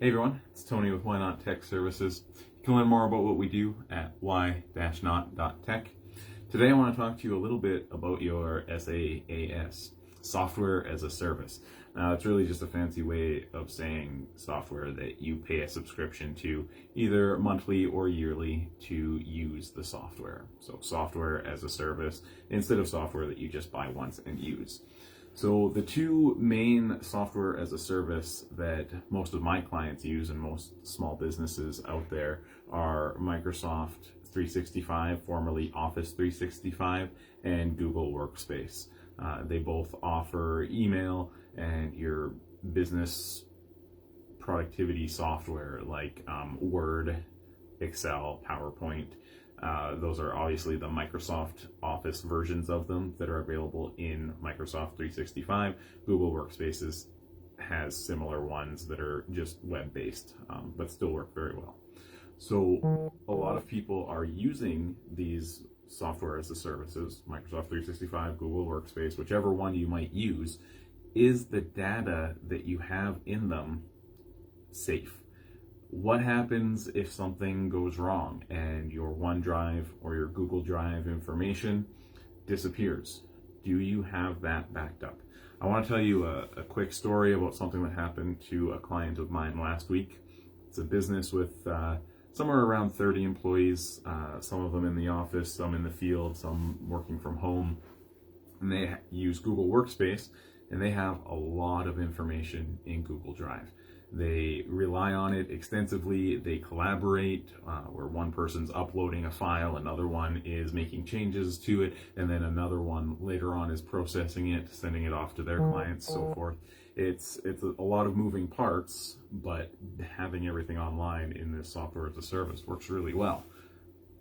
Hey everyone, it's Tony with Why Not Tech Services. You can learn more about what we do at why-not.tech. Today I want to talk to you a little bit about your SaaS, Software as a Service. Now it's really just a fancy way of saying software that you pay a subscription to either monthly or yearly to use the software. So software as a service instead of software that you just buy once and use. So the two main software as a service that most of my clients use and most small businesses out there are Microsoft 365, formerly Office 365, and Google Workspace. They both offer email and your business productivity software like Word, Excel, PowerPoint. Those are obviously the Microsoft Office versions of them that are available in Microsoft 365. Google Workspaces has similar ones that are just web-based, but still work very well. So a lot of people are using these software as a services, Microsoft 365, Google Workspace, whichever one you might use. Is the data that you have in them safe? What happens if something goes wrong and your OneDrive or your Google Drive information disappears? Do you have that backed up? I want to tell you a quick story about something that happened to a client of mine last week. It's a business with somewhere around 30 employees, some of them in the office, some in the field, some working from home. And they use Google Workspace, and they have a lot of information in Google Drive. They rely on it extensively. They collaborate where one person's uploading a file, another one is making changes to it, and then another one later on is processing it, sending it off to their clients, so forth. It's a lot of moving parts, but having everything online in this software as a service works really well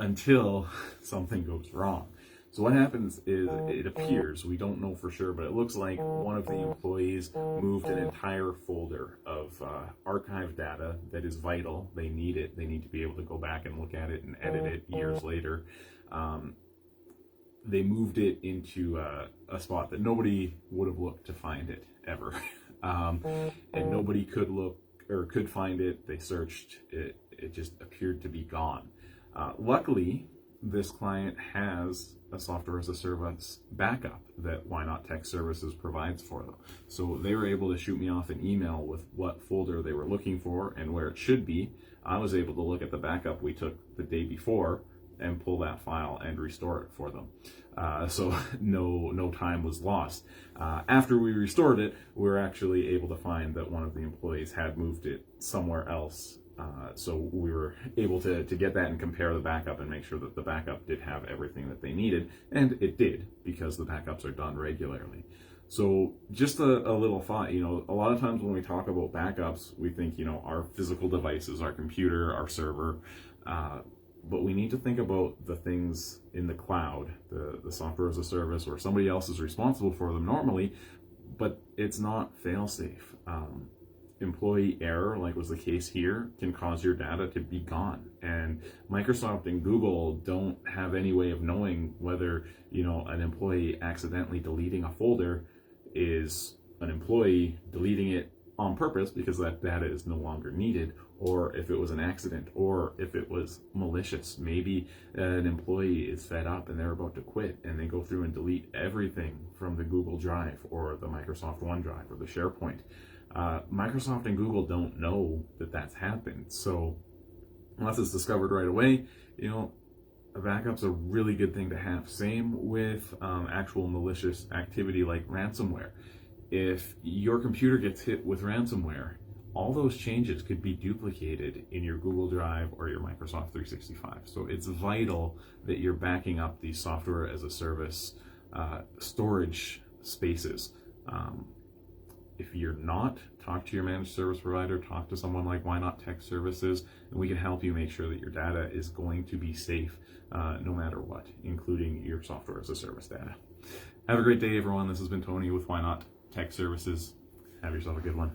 until something goes wrong. So what happens is it appears, we don't know for sure, but it looks like one of the employees moved an entire folder of archive data that is vital. They need it. They need to be able to go back and look at it and edit it years later. They moved it into a spot that nobody would have looked to find it ever. And nobody could look or could find it. They searched it. It just appeared to be gone. Luckily, this client has a software as a service backup that Why Not Tech Services provides for them. So they were able to shoot me off an email with what folder they were looking for and where it should be. I was able to look at the backup we took the day before and pull that file and restore it for them. So no time was lost. After we restored it, we were actually able to find that one of the employees had moved it somewhere else. So we were able to get that and compare the backup and make sure that the backup did have everything that they needed, and it did, because the backups are done regularly. So just a little thought, a lot of times when we talk about backups, we think, our physical devices, our computer, our server, but we need to think about the things in the cloud, the software as a service, where somebody else is responsible for them normally, but it's not fail-safe. Employee error, like was the case here, can cause your data to be gone. And Microsoft and Google don't have any way of knowing whether, an employee accidentally deleting a folder is an employee deleting it on purpose because that data is no longer needed, or if it was an accident, or if it was malicious. Maybe an employee is fed up and they're about to quit and they go through and delete everything from the Google Drive or the Microsoft OneDrive or the SharePoint. Microsoft and Google don't know that that's happened. So unless it's discovered right away, a backup's a really good thing to have. Same with actual malicious activity like ransomware. If your computer gets hit with ransomware, all those changes could be duplicated in your Google Drive or your Microsoft 365. So it's vital that you're backing up these software as a service storage spaces. If you're not, talk to your managed service provider, talk to someone like Why Not Tech Services, and we can help you make sure that your data is going to be safe no matter what, including your software as a service data. Have a great day, everyone. This has been Tony with Why Not Tech Services. Have yourself a good one.